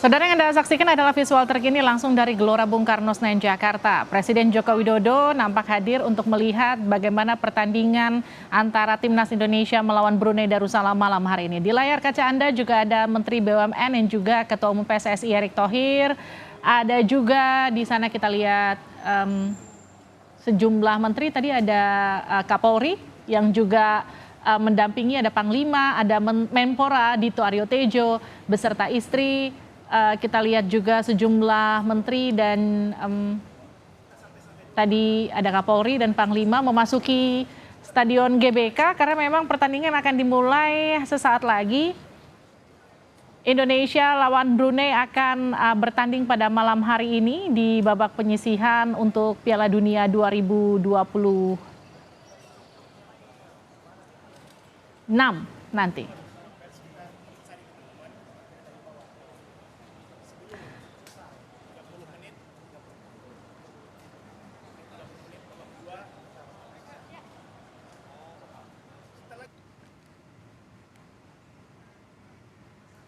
Saudara yang Anda saksikan adalah visual terkini langsung dari Gelora Bung Karno Senayan, Jakarta. Presiden Joko Widodo nampak hadir untuk melihat bagaimana pertandingan antara Timnas Indonesia melawan Brunei Darussalam malam hari ini. Di layar kaca Anda juga ada Menteri BUMN dan juga Ketua Umum PSSI Erick Thohir. Ada juga di sana kita lihat sejumlah menteri, tadi ada Kapolri yang juga mendampingi, ada Panglima, ada Menpora Dito Aryo Tejo beserta istri. Kita lihat juga sejumlah menteri dan tadi ada Kapolri dan Panglima memasuki Stadion GBK karena memang pertandingan akan dimulai sesaat lagi. Indonesia lawan Brunei akan bertanding pada malam hari ini di babak penyisihan untuk Piala Dunia 2026 nanti.